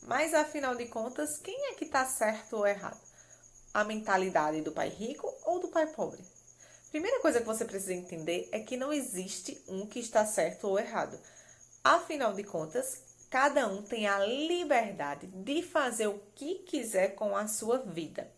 Mas afinal de contas, quem é que está certo ou errado? A mentalidade do pai rico ou do pai pobre? Primeira coisa que você precisa entender é que não existe um que está certo ou errado. Afinal de contas, cada um tem a liberdade de fazer o que quiser com a sua vida.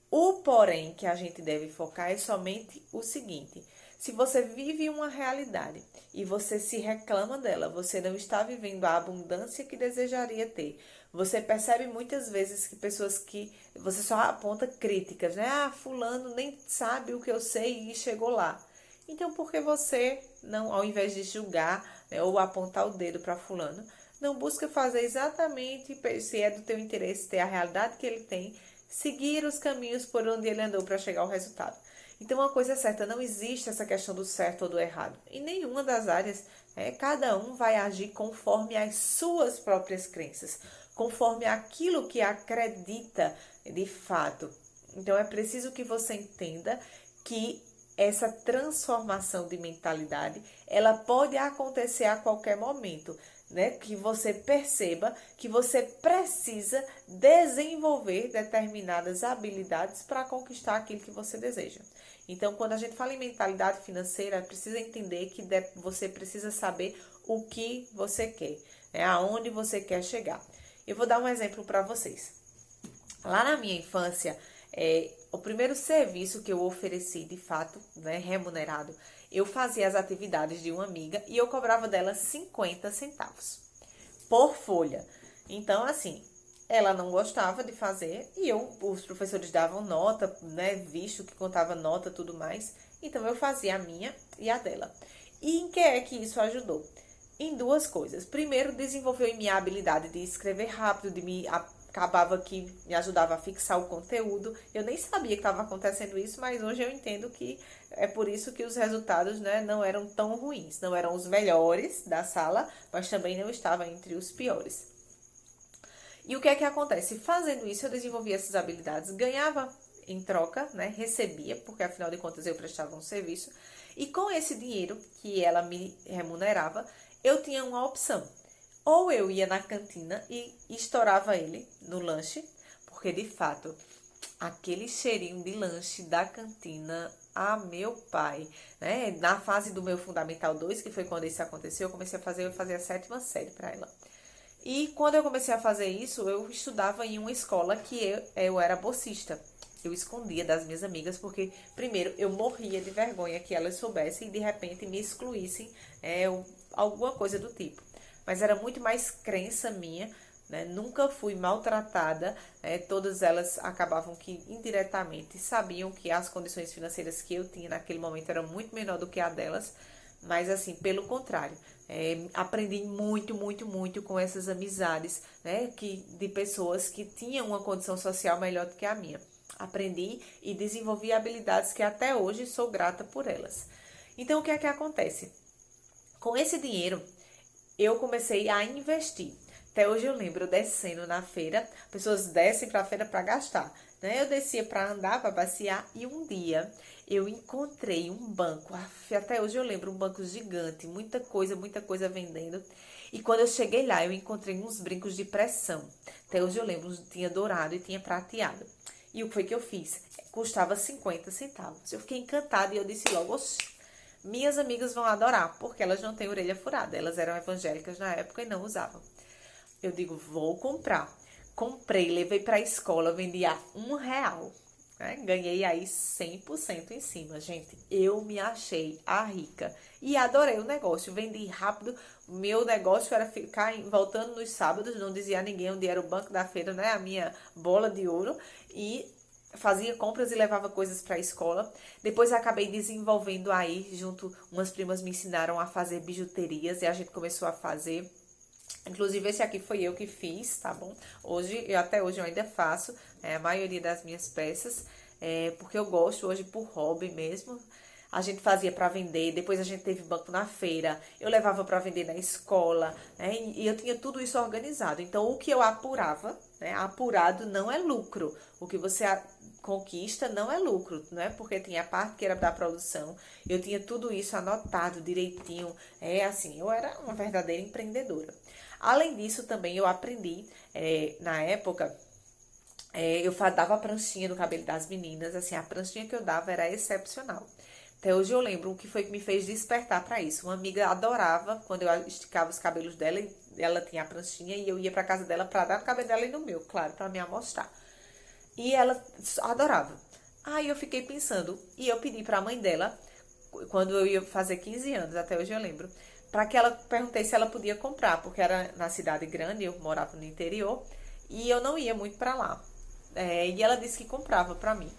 O porém que a gente deve focar é somente o seguinte: se você vive uma realidade e você se reclama dela, você não está vivendo a abundância que desejaria ter. Você percebe muitas vezes que pessoas que você só aponta críticas, né? Ah, fulano nem sabe o que eu sei e chegou lá. Então, por que você não, ao invés de julgar, né, ou apontar o dedo para fulano, não busca fazer exatamente, se é do teu interesse ter a realidade que ele tem, seguir os caminhos por onde ele andou para chegar ao resultado? Então, uma coisa é certa, não existe essa questão do certo ou do errado. Em nenhuma das áreas, cada um vai agir conforme as suas próprias crenças, conforme aquilo que acredita de fato. Então, é preciso que você entenda que essa transformação de mentalidade, ela pode acontecer a qualquer momento, né? Que você perceba que você precisa desenvolver determinadas habilidades para conquistar aquilo que você deseja. Então, quando a gente fala em mentalidade financeira, precisa entender que você precisa saber o que você quer, né? Aonde você quer chegar. Eu vou dar um exemplo para vocês. Lá na minha infância, o primeiro serviço que eu ofereci, de fato, né, remunerado, eu fazia as atividades de uma amiga e eu cobrava dela 50 centavos por folha. Então, assim, ela não gostava de fazer e os professores davam nota, né, visto que contava nota e tudo mais. Então, eu fazia a minha e a dela. E em que é que isso ajudou? Em duas coisas. Primeiro, desenvolveu em mim a habilidade de escrever rápido, acabava que me ajudava a fixar o conteúdo. Eu nem sabia que estava acontecendo isso, mas hoje eu entendo que é por isso que os resultados, né, não eram tão ruins. Não eram os melhores da sala, mas também não estava entre os piores. E o que é que acontece? Fazendo isso, eu desenvolvia essas habilidades, ganhava em troca, né? Recebia, porque afinal de contas eu prestava um serviço. E com esse dinheiro que ela me remunerava, eu tinha uma opção. Ou eu ia na cantina e estourava ele no lanche, porque de fato, aquele cheirinho de lanche da cantina, meu pai, né? Na fase do meu Fundamental 2, que foi quando isso aconteceu, eu fazia a sétima série para ela. E quando eu comecei a fazer isso, eu estudava em uma escola que eu era bolsista. Eu escondia das minhas amigas, porque, primeiro, eu morria de vergonha que elas soubessem e, de repente, me excluíssem, alguma coisa do tipo. Mas era muito mais crença minha, né? Nunca fui maltratada, todas elas acabavam que, indiretamente, sabiam que as condições financeiras que eu tinha naquele momento eram muito menor do que a delas. Mas, assim, pelo contrário, aprendi muito, muito, muito com essas amizades, né, de pessoas que tinham uma condição social melhor do que a minha. Aprendi e desenvolvi habilidades que até hoje sou grata por elas. Então, o que é que acontece? Com esse dinheiro, eu comecei a investir. Até hoje eu lembro, eu descendo na feira, pessoas descem para a feira para gastar, né? Eu descia para andar, para passear e um dia eu encontrei um banco. Até hoje eu lembro, um banco gigante, muita coisa vendendo. E quando eu cheguei lá, eu encontrei uns brincos de pressão. Até hoje eu lembro, tinha dourado e tinha prateado. E o que foi que eu fiz? Custava 50 centavos. Eu fiquei encantada e eu disse logo, oxi, minhas amigas vão adorar, porque elas não têm orelha furada. Elas eram evangélicas na época e não usavam. Eu digo, vou comprar. Comprei, levei para a escola, vendi a R$ 1. Né? Ganhei aí 100% em cima, gente. Eu me achei a rica. E adorei o negócio. Vendi rápido. Meu negócio era ficar voltando nos sábados. Não dizia a ninguém onde era o banco da feira, né? A minha bola de ouro. E fazia compras e levava coisas para a escola. Depois acabei desenvolvendo aí, junto, umas primas me ensinaram a fazer bijuterias e a gente começou a fazer. Inclusive, esse aqui foi eu que fiz, tá bom? Até hoje eu ainda faço a maioria das minhas peças, porque eu gosto hoje por hobby mesmo. A gente fazia para vender, depois a gente teve banco na feira, eu levava para vender na escola, né? E eu tinha tudo isso organizado. Então, o que eu apurava, né? Apurado não é lucro. O que você conquista não é lucro, né? Porque tinha a parte que era da produção. Eu tinha tudo isso anotado direitinho. Assim, eu era uma verdadeira empreendedora. Além disso, também eu aprendi, na época, eu dava a pranchinha no cabelo das meninas, assim, a pranchinha que eu dava era excepcional. Até hoje eu lembro o que foi que me fez despertar para isso. Uma amiga adorava quando eu esticava os cabelos dela, e ela tinha a pranchinha e eu ia para casa dela para dar no cabelo dela e no meu, claro, para me amostrar. E ela adorava. Aí eu fiquei pensando, e eu pedi para a mãe dela, quando eu ia fazer 15 anos, até hoje eu lembro, para que ela perguntei se ela podia comprar, porque era na cidade grande, eu morava no interior, e eu não ia muito para lá. E ela disse que comprava para mim.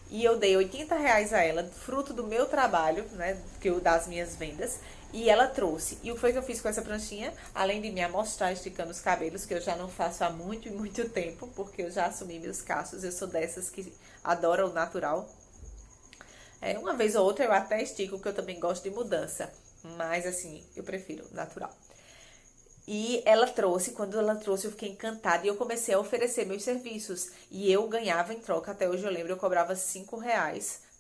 E eu dei R$ 80 a ela, fruto do meu trabalho, né, das minhas vendas, e ela trouxe. E o que foi que eu fiz com essa pranchinha? Além de me amostrar esticando os cabelos, que eu já não faço há muito e muito tempo, porque eu já assumi meus cachos, eu sou dessas que adora o natural. Uma vez ou outra eu até estico, porque eu também gosto de mudança, mas assim, eu prefiro natural. E ela trouxe, quando ela trouxe eu fiquei encantada e eu comecei a oferecer meus serviços. E eu ganhava em troca, até hoje eu lembro, eu cobrava R$ 5,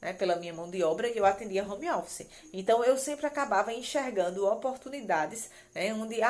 né, pela minha mão de obra e eu atendia home office. Então eu sempre acabava enxergando oportunidades, né, onde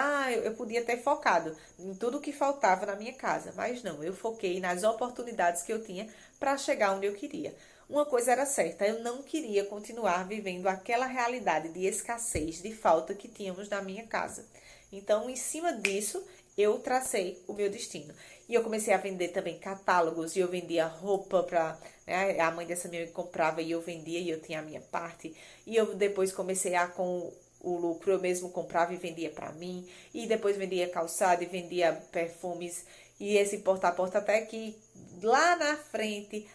eu podia ter focado em tudo que faltava na minha casa. Mas não, eu foquei nas oportunidades que eu tinha para chegar onde eu queria. Uma coisa era certa, eu não queria continuar vivendo aquela realidade de escassez, de falta que tínhamos na minha casa. Então, em cima disso, eu tracei o meu destino. E eu comecei a vender também catálogos, e eu vendia roupa para, né, a mãe dessa minha amiga comprava e eu vendia, e eu tinha a minha parte. E eu depois comecei com o lucro, eu mesmo comprava e vendia para mim. E depois vendia calçado e vendia perfumes. E esse porta a porta até que lá na frente,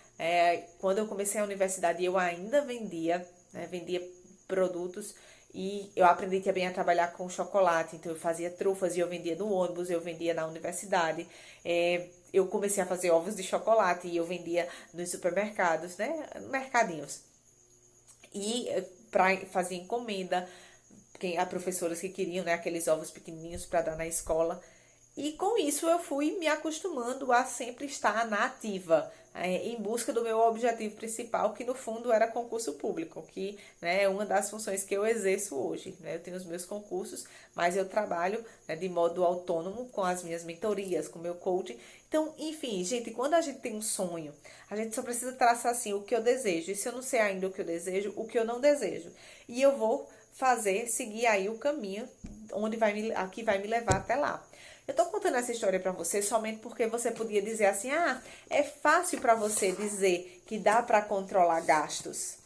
quando eu comecei a universidade, eu ainda vendia, né, vendia produtos. E eu aprendi também a trabalhar com chocolate, então eu fazia trufas e eu vendia no ônibus, eu vendia na universidade. Eu comecei a fazer ovos de chocolate e eu vendia nos supermercados, né? Mercadinhos. E fazer encomenda, há professoras que queriam, né, aqueles ovos pequenininhos para dar na escola. E com isso eu fui me acostumando a sempre estar na ativa, em busca do meu objetivo principal, que no fundo era concurso público, que, né, é uma das funções que eu exerço hoje. Né? Eu tenho os meus concursos, mas eu trabalho, né, de modo autônomo com as minhas mentorias, com o meu coaching. Então, enfim, gente, quando a gente tem um sonho, a gente só precisa traçar assim o que eu desejo. E se eu não sei ainda o que eu desejo, o que eu não desejo. E eu vou seguir aí o caminho que vai me levar até lá. Eu tô contando essa história pra você somente porque você podia dizer assim, é fácil pra você dizer que dá pra controlar gastos.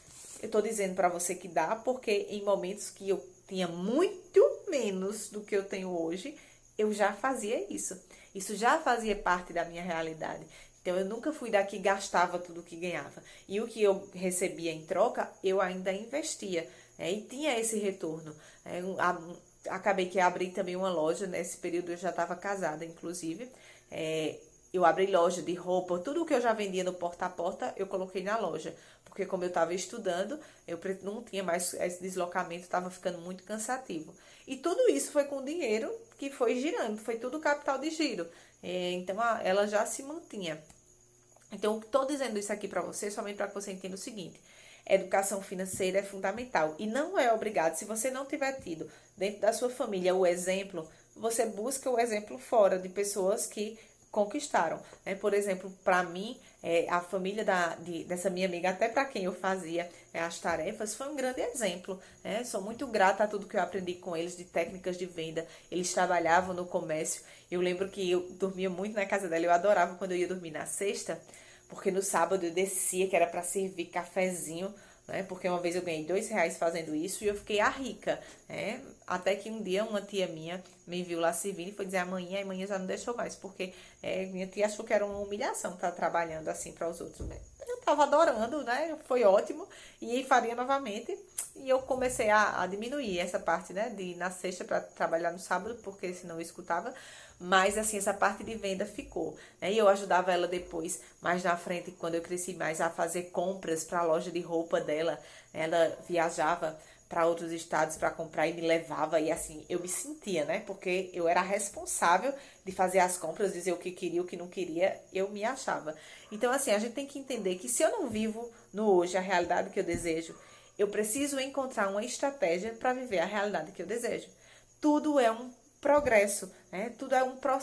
Eu tô dizendo pra você que dá porque em momentos que eu tinha muito menos do que eu tenho hoje, eu já fazia isso. Isso já fazia parte da minha realidade. Então, eu nunca fui daqui e gastava tudo que ganhava. E o que eu recebia em troca, eu ainda investia. E tinha esse retorno. Acabei que abri também uma loja, nesse período eu já estava casada, inclusive. Eu abri loja de roupa, tudo que eu já vendia no porta a porta, eu coloquei na loja. Porque como eu estava estudando, eu não tinha mais esse deslocamento, estava ficando muito cansativo. E tudo isso foi com dinheiro que foi girando, foi tudo capital de giro. Então, ela já se mantinha. Então, estou dizendo isso aqui para você, somente para que você entenda o seguinte. Educação financeira é fundamental e não é obrigado. Se você não tiver tido dentro da sua família o exemplo, você busca o exemplo fora de pessoas que conquistaram. Por exemplo, para mim, a família dessa minha amiga, até para quem eu fazia as tarefas, foi um grande exemplo. Sou muito grata a tudo que eu aprendi com eles de técnicas de venda. Eles trabalhavam no comércio. Eu lembro que eu dormia muito na casa dela. Eu adorava quando eu ia dormir na sexta, porque no sábado eu descia, que era para servir cafezinho, né? Porque uma vez eu ganhei R$ 2 fazendo isso e eu fiquei rica, né? Até que um dia uma tia minha me viu lá servindo e foi dizer amanhã, e amanhã já não deixou mais, porque minha tia achou que era uma humilhação estar trabalhando assim para os outros, né? Eu tava adorando, né? Foi ótimo e faria novamente. E eu comecei a diminuir essa parte, né? De ir na sexta para trabalhar no sábado, porque senão eu escutava. Mas, assim, essa parte de venda ficou, né? E eu ajudava ela depois, mais na frente, quando eu cresci mais, a fazer compras para a loja de roupa dela. Ela viajava para outros estados para comprar e me levava. E, assim, eu me sentia, né? Porque eu era responsável de fazer as compras, dizer o que queria, o que não queria. Eu me achava. Então, assim, a gente tem que entender que se eu não vivo no hoje a realidade que eu desejo, eu preciso encontrar uma estratégia para viver a realidade que eu desejo. Tudo é progresso, né? Tudo é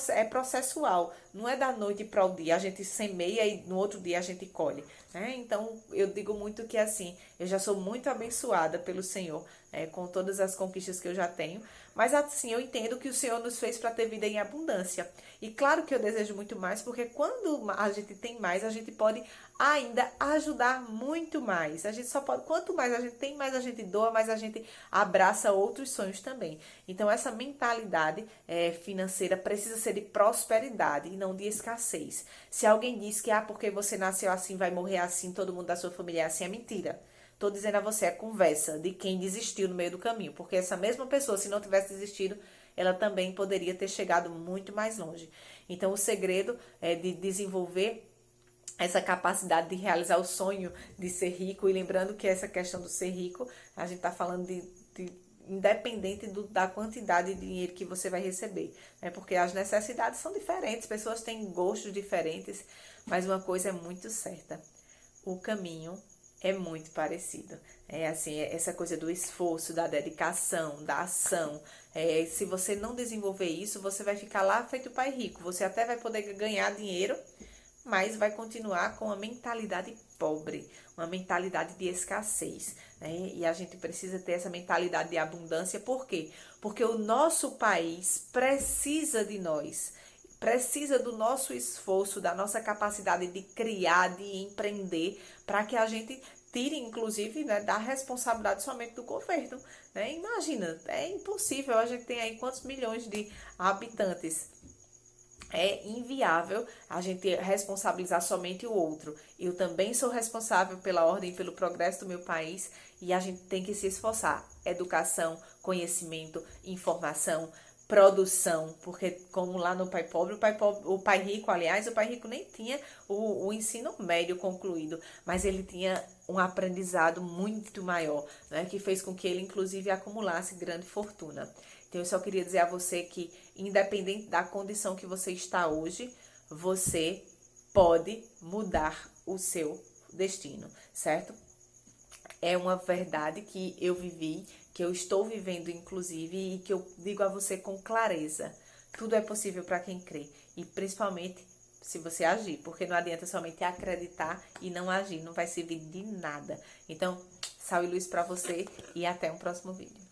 é processual, não é da noite para o dia, a gente semeia e no outro dia a gente colhe, né? Então, eu digo muito que assim, eu já sou muito abençoada pelo Senhor, com todas as conquistas que eu já tenho, mas assim, eu entendo que o Senhor nos fez para ter vida em abundância. E claro que eu desejo muito mais, porque quando a gente tem mais, a gente pode ainda ajudar muito mais. A gente só pode, quanto mais a gente tem, mais a gente doa, mais a gente abraça outros sonhos também. Então, essa mentalidade financeira precisa ser de prosperidade e não de escassez. Se alguém diz que porque você nasceu assim, vai morrer assim, todo mundo da sua família é assim, é mentira. Tô dizendo a você, é conversa de quem desistiu no meio do caminho, porque essa mesma pessoa, se não tivesse desistido, ela também poderia ter chegado muito mais longe. Então, o segredo é de desenvolver essa capacidade de realizar o sonho de ser rico. E lembrando que essa questão do ser rico, a gente está falando de independente da quantidade de dinheiro que você vai receber, né? Porque as necessidades são diferentes, pessoas têm gostos diferentes, mas uma coisa é muito certa, o caminho é muito parecido. É assim, essa coisa do esforço, da dedicação, da ação. Se você não desenvolver isso, você vai ficar lá feito o pai rico. Você até vai poder ganhar dinheiro, mas vai continuar com uma mentalidade pobre, uma mentalidade de escassez, né? E a gente precisa ter essa mentalidade de abundância, por quê? Porque o nosso país precisa de nós, precisa do nosso esforço, da nossa capacidade de criar, de empreender, para que a gente tire, inclusive, né, da responsabilidade somente do governo, né? Imagina, é impossível, a gente tem aí quantos milhões de habitantes. É inviável a gente responsabilizar somente o outro. Eu também sou responsável pela ordem e pelo progresso do meu país e a gente tem que se esforçar. Educação, conhecimento, informação, produção, porque como lá no Pai Pobre, o Pai Rico, aliás, o Pai Rico nem tinha o ensino médio concluído, mas ele tinha um aprendizado muito maior, né, que fez com que ele, inclusive, acumulasse grande fortuna. Então, eu só queria dizer a você que, independente da condição que você está hoje, você pode mudar o seu destino, certo? É uma verdade que eu vivi, que eu estou vivendo, inclusive, e que eu digo a você com clareza. Tudo é possível para quem crê, e principalmente se você agir, porque não adianta somente acreditar e não agir, não vai servir de nada. Então, sal e luz para você e até um próximo vídeo.